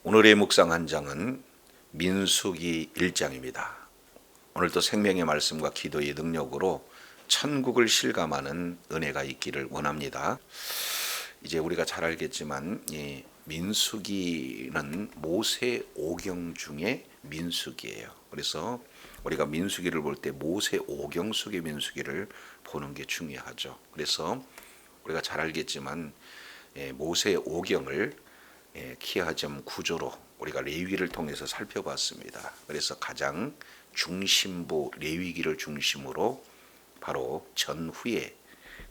오늘의 묵상 한 장은 민수기 1장입니다. 오늘도 생명의 말씀과 기도의 능력으로 천국을 실감하는 은혜가 있기를 원합니다. 이제 우리가 잘 알겠지만 이 민수기는 모세 오경 중에 민수기예요. 그래서 우리가 민수기를 볼 때 모세 오경 속의 민수기를 보는 게 중요하죠. 그래서 우리가 잘 알겠지만 모세 오경을 키하점 구조로 우리가 레위기를 통해서 살펴봤습니다. 그래서 가장 중심부 레위기를 중심으로 바로 전후에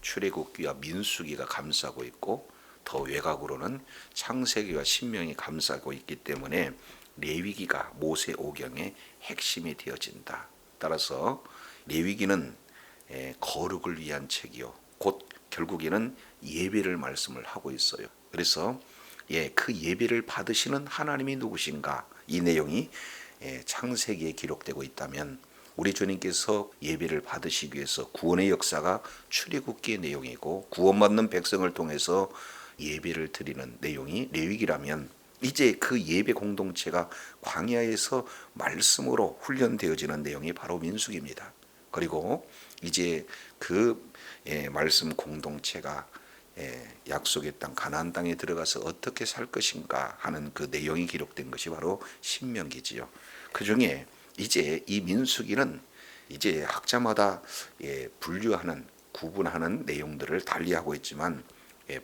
출애굽기와 민수기가 감싸고 있고 더 외곽으로는 창세기와 신명이 감싸고 있기 때문에 레위기가 모세 오경의 핵심이 되어진다. 따라서 레위기는 거룩을 위한 책이요 곧 결국에는 예배를 말씀을 하고 있어요. 그래서 그 예배를 받으시는 하나님이 누구신가, 이 내용이 창세기에 기록되고 있다면 우리 주님께서 예배를 받으시기 위해서 구원의 역사가 출애굽기의 내용이고 구원받는 백성을 통해서 예배를 드리는 내용이 레위기라면 이제 그 예배 공동체가 광야에서 말씀으로 훈련되어지는 내용이 바로 민수기입니다. 그리고 이제 그 말씀 공동체가 약속의 땅 가나안 땅에 들어가서 어떻게 살 것인가 하는 그 내용이 기록된 것이 바로 신명기지요. 그 중에 이제 이 민수기는 이제 학자마다 분류하는 구분하는 내용들을 달리하고 있지만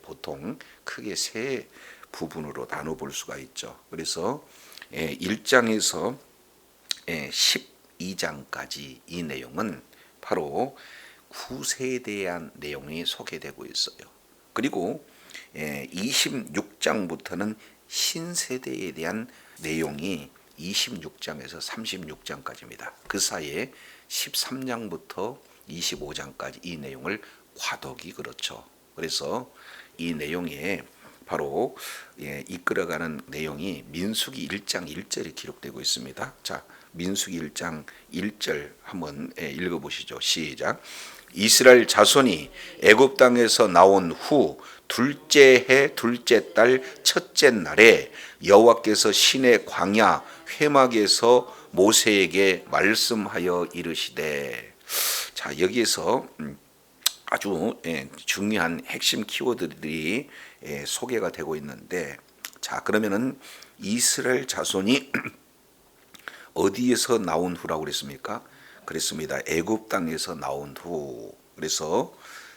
보통 크게 세 부분으로 나눠 볼 수가 있죠. 그래서 1장에서 12장까지 이 내용은 바로 구세에 대한 내용이 소개되고 있어요. 그리고 26장부터는 신세대에 대한 내용이 26장에서 36장까지입니다. 그 사이에 13장부터 25장까지 이 내용을 과도기 그렇죠. 그래서 이 내용에 바로 이끌어가는 내용이 민수기 1장 1절에 기록되고 있습니다. 자, 민수기 1장 1절 한번 읽어보시죠. 시작. 이스라엘 자손이 애굽 땅에서 나온 후 둘째 해 둘째 달 첫째 날에 여호와께서 시내 광야 회막에서 모세에게 말씀하여 이르시되. 자, 여기에서 아주 중요한 핵심 키워드들이 소개가 되고 있는데, 자, 그러면은 이스라엘 자손이 어디에서 나온 후라고 그랬습니까? 그랬습니다. 애굽 땅에서 나온 후. 그래서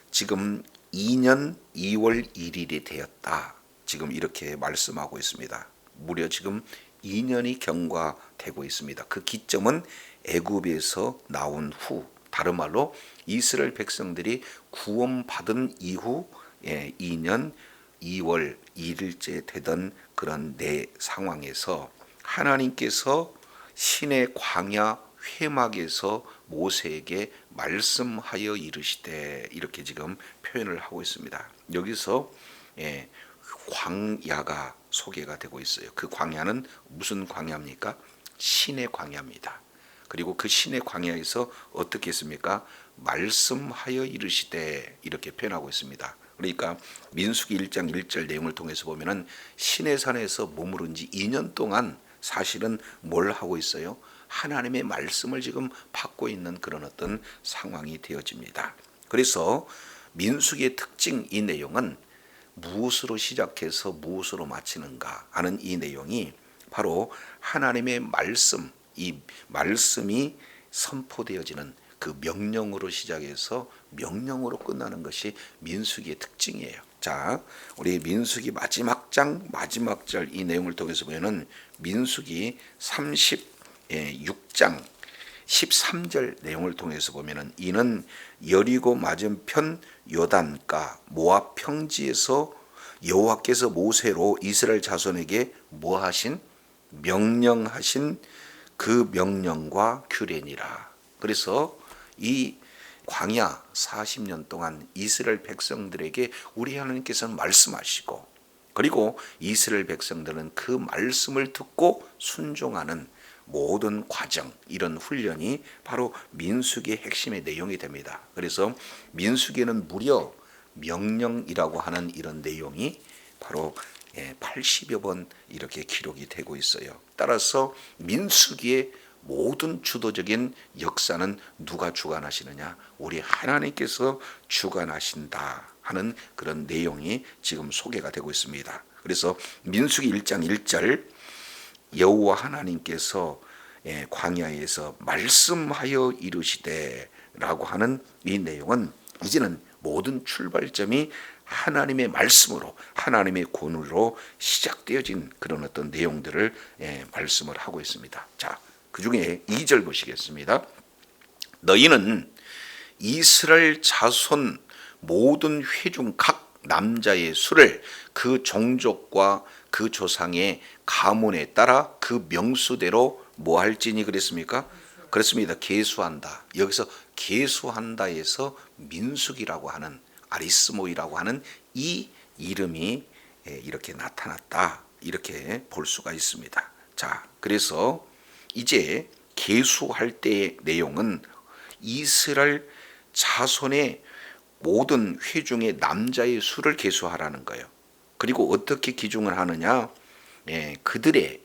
지금 2년 2월 1일이 되었다. 지금 이렇게 말씀하고 있습니다. 무려 지금 2년이 경과되고 있습니다. 그 기점은 애굽에서 나온 후. 다른 말로 이스라엘 백성들이 구원받은 이후 2년 2월 1일째 되던 그런 내 상황에서 하나님께서 신의 광야 회막에서 모세에게 말씀하여 이르시되, 이렇게 지금 표현을 하고 있습니다. 여기서 광야가 소개가 되고 있어요. 그 광야는 무슨 광야입니까? 신의 광야입니다. 그리고 그 신의 광야에서 어떻게 했습니까? 말씀하여 이르시되, 이렇게 표현하고 있습니다. 그러니까 민수기 1장 1절 내용을 통해서 보면은 신의 산에서 머무른 지 2년 동안 사실은 뭘 하고 있어요? 하나님의 말씀을 지금 받고 있는 그런 어떤 상황이 되어집니다. 그래서 민수기의 특징, 이 내용은 무엇으로 시작해서 무엇으로 마치는가 하는 이 내용이 바로 하나님의 말씀, 이 말씀이 선포되어지는 그 명령으로 시작해서 명령으로 끝나는 것이 민수기의 특징이에요. 자, 우리 민수기 마지막 장 마지막 절 이 내용을 통해서 보면은 민수기 36장 13절 내용을 통해서 보면은 이는 여리고 맞은편 요단가 모압 평지에서 여호와께서 모세로 이스라엘 자손에게 뭐 하신? 명령하신 그 명령과 규례니라. 그래서 이 광야 40년 동안 이스라엘 백성들에게 우리 하나님께서는 말씀하시고, 그리고 이스라엘 백성들은 그 말씀을 듣고 순종하는 모든 과정, 이런 훈련이 바로 민수기의 핵심의 내용이 됩니다. 그래서 민수기에는 무려 명령이라고 하는 이런 내용이 바로 80여 번 이렇게 기록이 되고 있어요. 따라서 민수기의 모든 주도적인 역사는 누가 주관하시느냐? 우리 하나님께서 주관하신다 하는 그런 내용이 지금 소개가 되고 있습니다. 그래서 민수기 1장 1절 여호와 하나님께서 광야에서 말씀하여 이르시되 라고 하는 이 내용은 이제는 모든 출발점이 하나님의 말씀으로 하나님의 권위로 시작되어진 그런 어떤 내용들을 말씀을 하고 있습니다. 자, 그 중에 2절 보시겠습니다. 너희는 이스라엘 자손 모든 회중 각 남자의 수를 그 종족과 그 조상의 가문에 따라 그 명수대로 뭐 할지니 그랬습니까? 그렇습니다. 계수한다. 여기서 계수한다에서 민수기라고 하는 아리스모이라고 하는 이 이름이 이렇게 나타났다. 이렇게 볼 수가 있습니다. 자, 그래서 이제 계수할 때의 내용은 이스라엘 자손의 모든 회중의 남자의 수를 계수하라는 거예요. 그리고 어떻게 기준을 하느냐? 그들의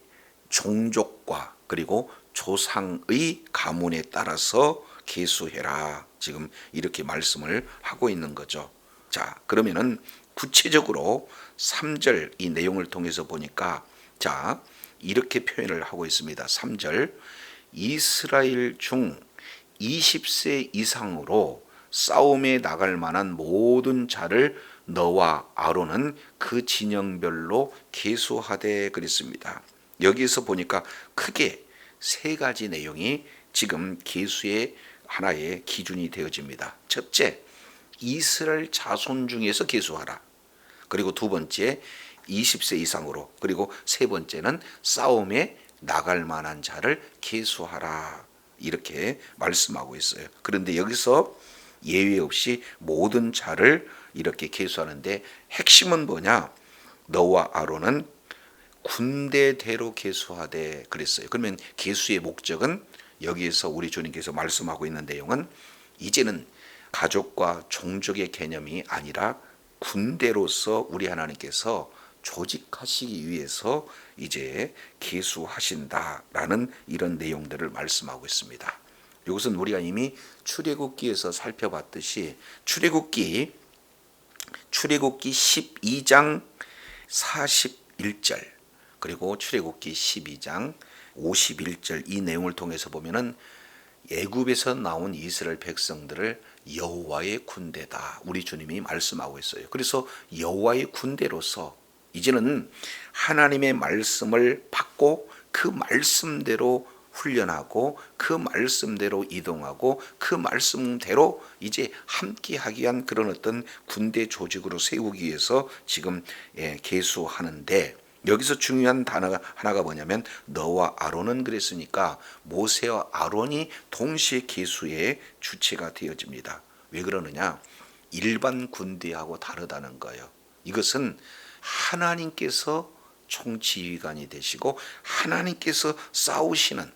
종족과 그리고 조상의 가문에 따라서 계수해라. 지금 이렇게 말씀을 하고 있는 거죠. 자, 그러면은 구체적으로 3절 이 내용을 통해서 보니까 자, 이렇게 표현을 하고 있습니다. 3절 이스라엘 중 20세 이상으로 싸움에 나갈 만한 모든 자를 너와 아론은 그 진영별로 계수하되 그랬습니다. 여기서 보니까 크게 세 가지 내용이 지금 계수의 하나의 기준이 되어집니다. 첫째, 이스라엘 자손 중에서 계수하라. 그리고 두 번째, 20세 이상으로. 그리고 세 번째는 싸움에 나갈 만한 자를 계수하라. 이렇게 말씀하고 있어요. 그런데 여기서 예외 없이 모든 자를 이렇게 계수하는데 핵심은 뭐냐? 너와 아론은 군대대로 계수하되 그랬어요. 그러면 계수의 목적은 여기에서 우리 주님께서 말씀하고 있는 내용은 이제는 가족과 종족의 개념이 아니라 군대로서 우리 하나님께서 조직하시기 위해서 이제 계수하신다라는 이런 내용들을 말씀하고 있습니다. 이것은 우리가 이미 출애굽기에서 살펴봤듯이 출애굽기 12장 41절 그리고 출애굽기 12장 51절 이 내용을 통해서 보면은 애굽에서 나온 이스라엘 백성들을 여호와의 군대다. 우리 주님이 말씀하고 있어요. 그래서 여호와의 군대로서 이제는 하나님의 말씀을 받고 그 말씀대로 훈련하고 그 말씀대로 이동하고 그 말씀대로 이제 함께하기 위한 그런 어떤 군대 조직으로 세우기 위해서 지금 계수하는데 여기서 중요한 단어가 하나가 뭐냐면 너와 아론은 그랬으니까 모세와 아론이 동시에 계수의 주체가 되어집니다. 왜 그러느냐? 일반 군대하고 다르다는 거예요. 이것은 하나님께서 총지휘관이 되시고 하나님께서 싸우시는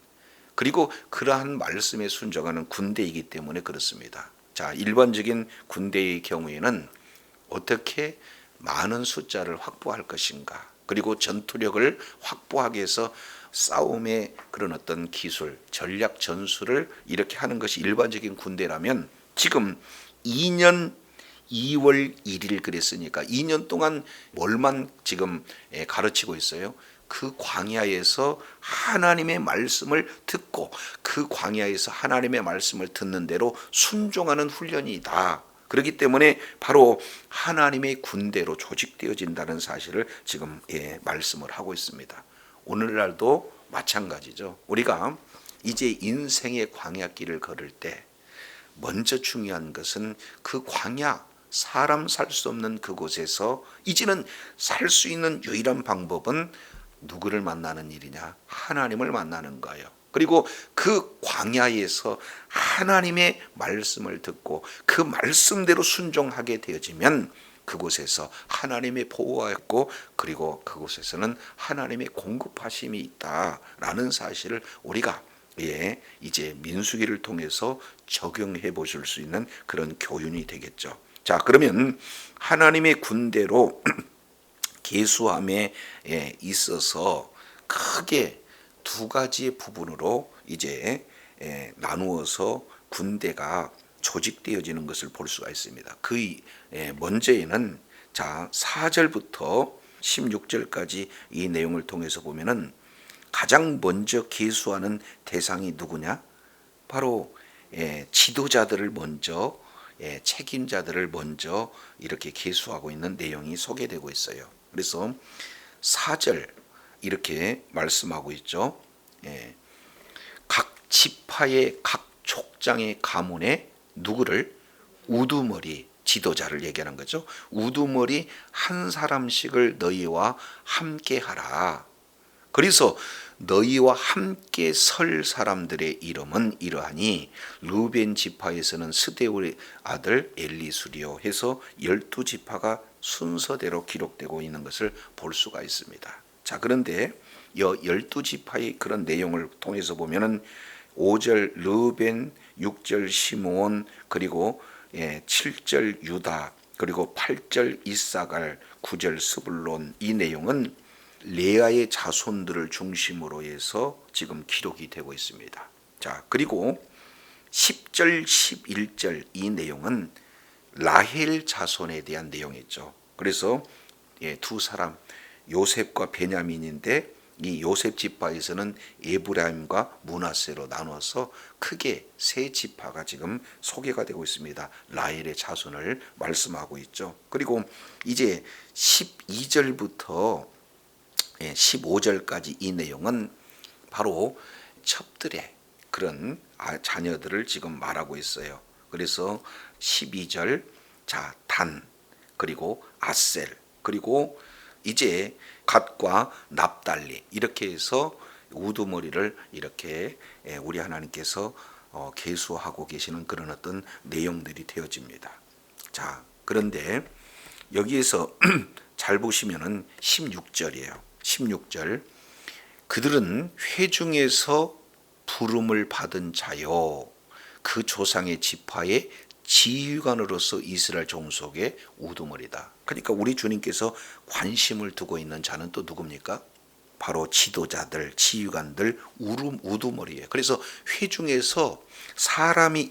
그리고 그러한 말씀에 순종하는 군대이기 때문에 그렇습니다. 자, 일반적인 군대의 경우에는 어떻게 많은 숫자를 확보할 것인가 그리고 전투력을 확보하기 위해서 싸움의 그런 어떤 기술, 전략 전술을 이렇게 하는 것이 일반적인 군대라면 지금 2년 2월 1일 그랬으니까 2년 동안 뭘만 지금 가르치고 있어요? 그 광야에서 하나님의 말씀을 듣고 그 광야에서 하나님의 말씀을 듣는 대로 순종하는 훈련이다. 그렇기 때문에 바로 하나님의 군대로 조직되어진다는 사실을 지금 말씀을 하고 있습니다. 오늘날도 마찬가지죠. 우리가 이제 인생의 광야길을 걸을 때 먼저 중요한 것은 그 광야 사람 살 수 없는 그곳에서 이제는 살 수 있는 유일한 방법은 누구를 만나는 일이냐? 하나님을 만나는 거예요. 그리고 그 광야에서 하나님의 말씀을 듣고 그 말씀대로 순종하게 되어지면 그곳에서 하나님의 보호가 있고 그리고 그곳에서는 하나님의 공급하심이 있다라는 사실을 우리가 이제 민수기를 통해서 적용해 보실 수 있는 그런 교훈이 되겠죠. 자, 그러면 하나님의 군대로 계수함에 있어서 크게 두 가지의 부분으로 이제 나누어서 군대가 조직되어지는 것을 볼 수가 있습니다. 그 먼저에는 자 4절부터 16절까지 이 내용을 통해서 보면은 가장 먼저 계수하는 대상이 누구냐? 바로 지도자들을 먼저 책임자들을 먼저 이렇게 계수하고 있는 내용이 소개되고 있어요. 그래서 4절 이렇게 말씀하고 있죠. 각 지파의 각 족장의 가문에 누구를 우두머리 지도자를 얘기하는 거죠. 우두머리 한 사람씩을 너희와 함께 하라. 그래서 너희와 함께 설 사람들의 이름은 이러하니 루벤 지파에서는 스데울의 아들 엘리수리오 해서 12지파가 순서대로 기록되고 있는 것을 볼 수가 있습니다. 자, 그런데 이 12지파의 그런 내용을 통해서 보면은 5절 루벤, 6절 시므온, 그리고 7절 유다, 그리고 8절 이사갈, 9절 스불론, 이 내용은 레아의 자손들을 중심으로 해서 지금 기록이 되고 있습니다. 자, 그리고 10절, 11절 이 내용은 라헬 자손에 대한 내용이죠. 그래서 두 사람 요셉과 베냐민인데 이 요셉 지파에서는 에브라임과 므낫세로 나눠서 크게 세 지파가 지금 소개가 되고 있습니다. 라헬의 자손을 말씀하고 있죠. 그리고 이제 12절부터 15절까지 이 내용은 바로 첩들의 그런 자녀들을 지금 말하고 있어요. 그래서 12절 자 단, 그리고 아셀, 그리고 이제 갓과 납달리 이렇게 해서 우두머리를 이렇게 우리 하나님께서 계수하고 계시는 그런 어떤 내용들이 되어집니다. 자, 그런데 여기에서 잘 보시면은 16절이에요. 16절 그들은 회중에서 부름을 받은 자요 그 조상의 지파의 지휘관으로서 이스라엘 종속의 우두머리다. 그러니까 우리 주님께서 관심을 두고 있는 자는 또 누굽니까? 바로 지도자들, 지휘관들, 우두머리예요. 그래서 회중에서 사람이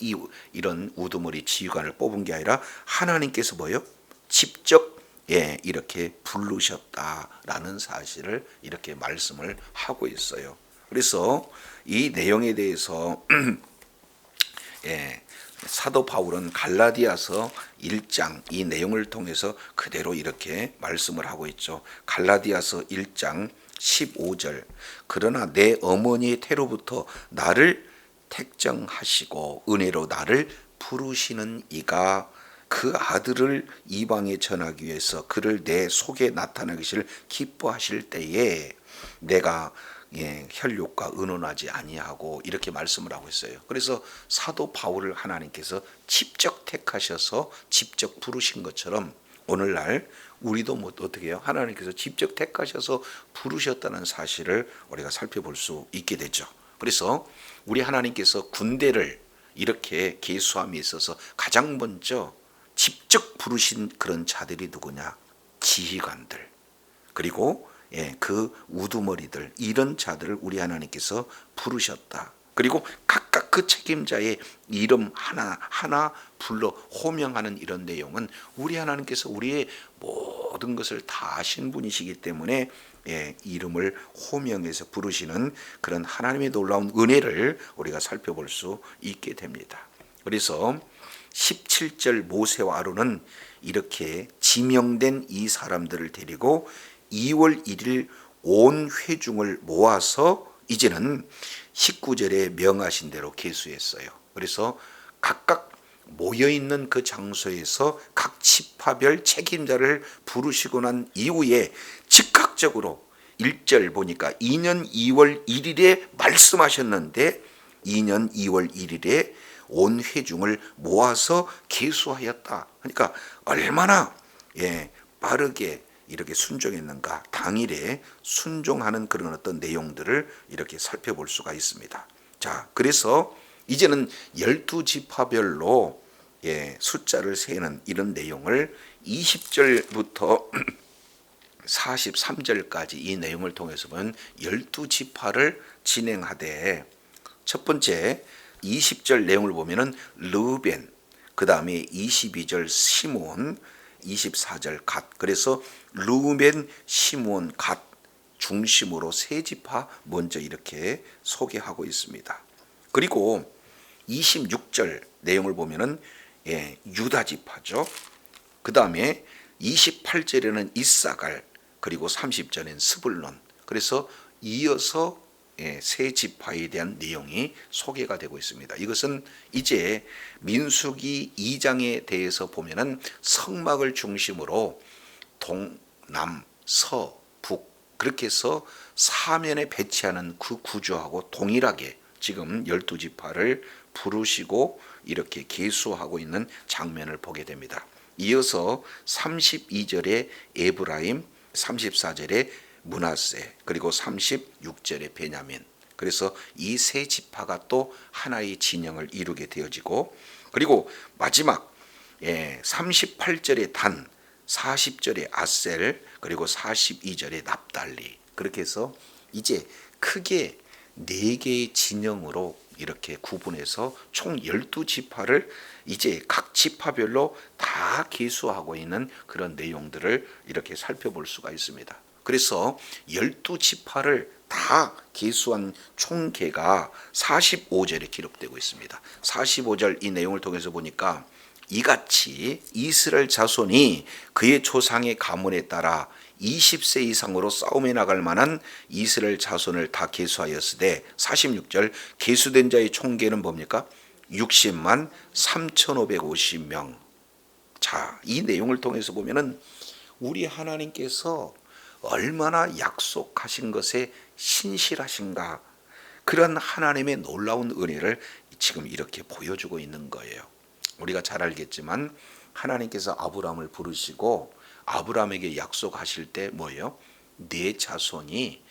이런 우두머리 지휘관을 뽑은 게 아니라 하나님께서 뭐요? 직접 이렇게 부르셨다라는 사실을 이렇게 말씀을 하고 있어요. 그래서 이 내용에 대해서 사도 바울은 갈라디아서 1장 이 내용을 통해서 그대로 이렇게 말씀을 하고 있죠. 갈라디아서 1장 15절 그러나 내 어머니의 태로부터 나를 택정하시고 은혜로 나를 부르시는 이가 그 아들을 이방에 전하기 위해서 그를 내 속에 나타나기를 기뻐하실 때에 내가 혈육과 의논하지 아니하고 이렇게 말씀을 하고 있어요. 그래서 사도 바울을 하나님께서 직접 택하셔서 직접 부르신 것처럼 오늘날 우리도 뭐 어떻게 해요? 하나님께서 직접 택하셔서 부르셨다는 사실을 우리가 살펴볼 수 있게 되죠. 그래서 우리 하나님께서 군대를 이렇게 계수함에 있어서 가장 먼저 직접 부르신 그런 자들이 누구냐? 지휘관들, 그리고 그 우두머리들, 이런 자들을 우리 하나님께서 부르셨다. 그리고 각각 그 책임자의 이름 하나하나 불러 호명하는 이런 내용은 우리 하나님께서 우리의 모든 것을 다 아신 분이시기 때문에 이름을 호명해서 부르시는 그런 하나님의 놀라운 은혜를 우리가 살펴볼 수 있게 됩니다. 그래서 17절 모세와 아론은 이렇게 지명된 이 사람들을 데리고 2월 1일 온 회중을 모아서 이제는 19절에 명하신 대로 계수했어요. 그래서 각각 모여있는 그 장소에서 각 지파별 책임자를 부르시고 난 이후에 즉각적으로 1절 보니까 2년 2월 1일에 말씀하셨는데 2년 2월 1일에 온 회중을 모아서 계수하였다. 그러니까 얼마나 빠르게 이렇게 순종했는가, 당일에 순종하는 그런 어떤 내용들을 이렇게 살펴볼 수가 있습니다. 자, 그래서 이제는 12지파별로 숫자를 세는 이런 내용을 20절부터 43절까지 이 내용을 통해서 보면 12지파를 진행하되, 첫 번째 20절 내용을 보면은 르벤, 그 다음에 22절 시므온, 24절 갓. 그래서 르벤, 시므온, 갓 중심으로 세 지파 먼저 이렇게 소개하고 있습니다. 그리고 26절 내용을 보면은 유다 지파죠. 그 다음에 28절에는 이사갈, 그리고 30절에는 스불론. 그래서 이어서 세 지파에 대한 내용이 소개가 되고 있습니다. 이것은 이제 민수기 2장에 대해서 보면은 성막을 중심으로 동, 남, 서, 북 그렇게 해서 사면에 배치하는 그 구조하고 동일하게 지금 12지파를 부르시고 이렇게 계수하고 있는 장면을 보게 됩니다. 이어서 32절에 에브라임, 34절에 므낫세, 그리고 36절에 베냐민. 그래서 이 세 지파가 또 하나의 진영을 이루게 되어지고, 그리고 마지막 38절에 단, 40절에 아셀, 그리고 42절에 납달리. 그렇게 해서 이제 크게 4개의 진영으로 이렇게 구분해서 총 12지파를 이제 각 지파별로 다 계수하고 있는 그런 내용들을 이렇게 살펴볼 수가 있습니다. 그래서 12지파를 다 계수한 총계가 45절에 기록되고 있습니다. 45절 이 내용을 통해서 보니까 이같이 이스라엘 자손이 그의 조상의 가문에 따라 20세 이상으로 싸움에 나갈 만한 이스라엘 자손을 다 계수하였으되, 46절 계수된 자의 총계는 뭡니까? 60만 3,550명. 자, 이 내용을 통해서 보면은 우리 하나님께서 얼마나 약속하신 것에 신실하신가, 그런 하나님의 놀라운 은혜를 지금 이렇게 보여주고 있는 거예요. 우리가 잘 알겠지만 하나님께서 아브라함을 부르시고 아브라함에게 약속하실 때 뭐예요? 네 자손이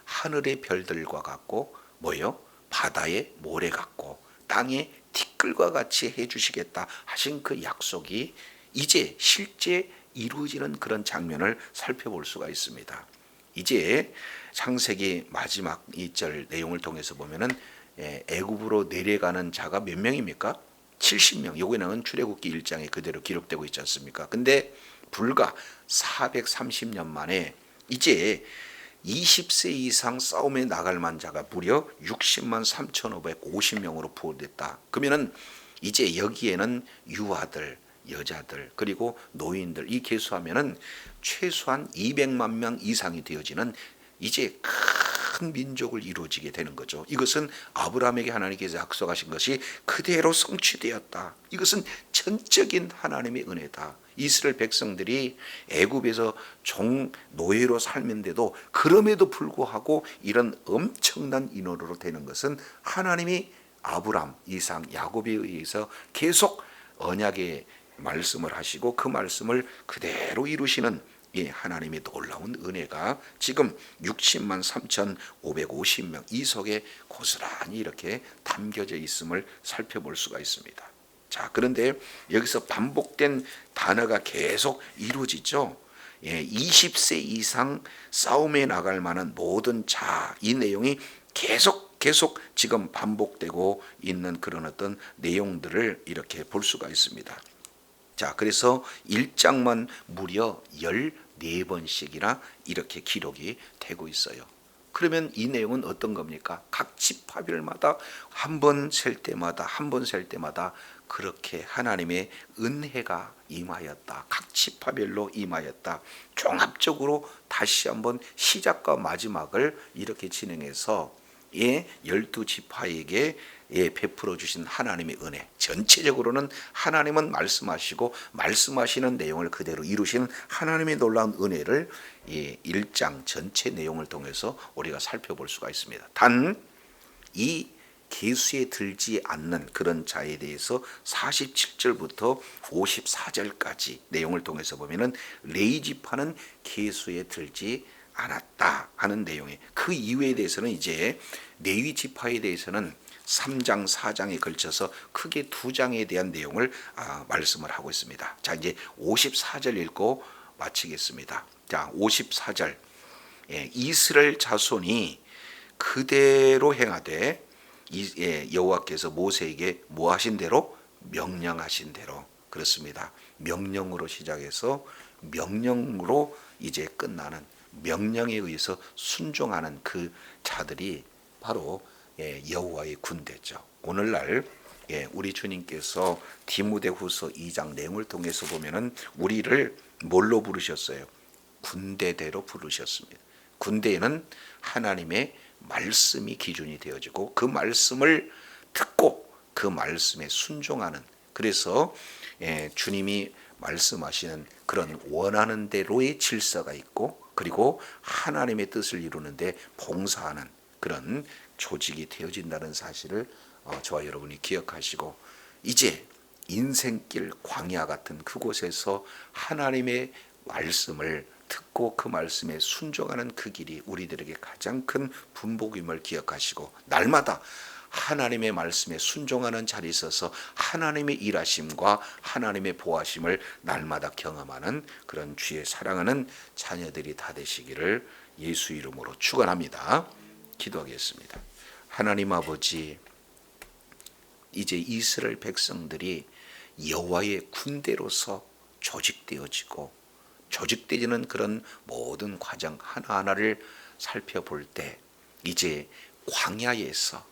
하늘의 별들과 같고 뭐예요? 바다의 모래 같고 땅의 티끌과 같이 해주시겠다 하신 그 약속이 이제 실제 이루어지는 그런 장면을 살펴볼 수가 있습니다. 이제 창세기 마지막 2절 내용을 통해서 보면은 애굽으로 내려가는 자가 몇 명입니까? 70명. 여기는 출애굽기 1장에 그대로 기록되고 있지 않습니까? 근데 불과 430년 만에 이제 20세 이상 싸움에 나갈 만자가 무려 60만 3,550명으로 부호됐다. 그러면은 이제 여기에는 유아들, 여자들, 그리고 노인들 이 계수하면은 최소한 200만 명 이상이 되어지는 이제 큰 민족을 이루어지게 되는 거죠. 이것은 아브라함에게 하나님께서 약속하신 것이 그대로 성취되었다. 이것은 전적인 하나님의 은혜다. 이스라엘 백성들이 애굽에서 종 노예로 살면서도 그럼에도 불구하고 이런 엄청난 인원으로 되는 것은 하나님이 아브라함, 이삭, 야곱에 의해서 계속 언약의 말씀을 하시고 그 말씀을 그대로 이루시는 이 하나님의 놀라운 은혜가 지금 60만 3,550명 이 속에 고스란히 이렇게 담겨져 있음을 살펴볼 수가 있습니다. 자, 그런데 여기서 반복된 단어가 계속 이루어지죠. 20세 이상 싸움에 나갈 만한 모든 자, 이 내용이 계속 지금 반복되고 있는 그런 어떤 내용들을 이렇게 볼 수가 있습니다. 자, 그래서 1장만 무려 14번씩이나 이렇게 기록이 되고 있어요. 그러면 이 내용은 어떤 겁니까? 각 지파별마다 한 번 셀 때마다 그렇게 하나님의 은혜가 임하였다. 각 지파별로 임하였다. 종합적으로 다시 한번 시작과 마지막을 이렇게 진행해서 12지파에게 베풀어 주신 하나님의 은혜, 전체적으로는 하나님은 말씀하시고 말씀하시는 내용을 그대로 이루시는 하나님의 놀라운 은혜를 1장 전체 내용을 통해서 우리가 살펴볼 수가 있습니다. 단 이 계수에 들지 않는 그런 자에 대해서 47절부터 54절까지 내용을 통해서 보면은 레위지파는 계수에 들지 않았다 하는 내용에, 그 이유에 대해서는 이제 레위 지파에 대해서는 3장 4장에 걸쳐서 크게 2장에 대한 내용을 말씀을 하고 있습니다. 자, 이제 54절 읽고 마치겠습니다. 자, 54절. 이스라엘 자손이 그대로 행하되 여호와께서 모세에게 뭐 하신 대로? 명령하신 대로. 그렇습니다. 명령으로 시작해서 명령으로 이제 끝나는, 명령에 의해서 순종하는 그 자들이 바로 여호와의 군대죠. 오늘날 우리 주님께서 디모데후서 2장 내용을 통해서 보면은 우리를 뭘로 부르셨어요? 군대대로 부르셨습니다. 군대에는 하나님의 말씀이 기준이 되어지고 그 말씀을 듣고 그 말씀에 순종하는, 그래서 주님이 말씀하시는 그런 원하는 대로의 질서가 있고, 그리고 하나님의 뜻을 이루는데 봉사하는 그런 조직이 되어진다는 사실을 저와 여러분이 기억하시고, 이제 인생길 광야 같은 그곳에서 하나님의 말씀을 듣고 그 말씀에 순종하는 그 길이 우리들에게 가장 큰 분복임을 기억하시고, 날마다 하나님의 말씀에 순종하는 자리에 있어서 하나님의 일하심과 하나님의 보하심을 날마다 경험하는 그런 주의 사랑하는 자녀들이 다 되시기를 예수 이름으로 축원합니다. 기도하겠습니다. 하나님 아버지, 이제 이스라엘 백성들이 여호와의 군대로서 조직되어지고 조직되지는 그런 모든 과정 하나하나를 살펴볼 때, 이제 광야에서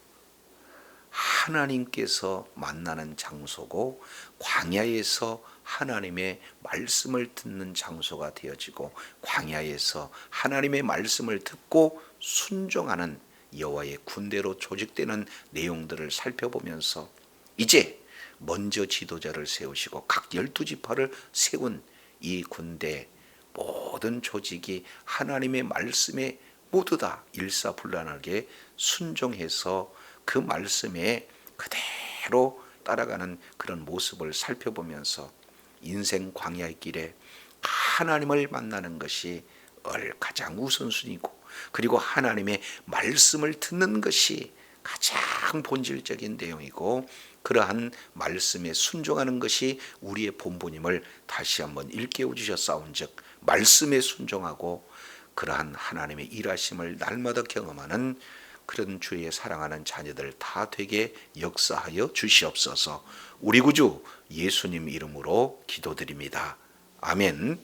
하나님께서 만나는 장소고 광야에서 하나님의 말씀을 듣는 장소가 되어지고, 광야에서 하나님의 말씀을 듣고 순종하는 여호와의 군대로 조직되는 내용들을 살펴보면서, 이제 먼저 지도자를 세우시고 각 12지파를 세운 이 군대 모든 조직이 하나님의 말씀에 모두 다 일사불란하게 순종해서 그 말씀에 그대로 따라가는 그런 모습을 살펴보면서, 인생 광야의 길에 하나님을 만나는 것이 가장 우선순위고, 그리고 하나님의 말씀을 듣는 것이 가장 본질적인 내용이고, 그러한 말씀에 순종하는 것이 우리의 본분임을 다시 한번 일깨워 주셨사온즉, 말씀에 순종하고 그러한 하나님의 일하심을 날마다 경험하는 그런 주의 사랑하는 자녀들 다 되게 역사하여 주시옵소서. 우리 구주 예수님 이름으로 기도드립니다. 아멘.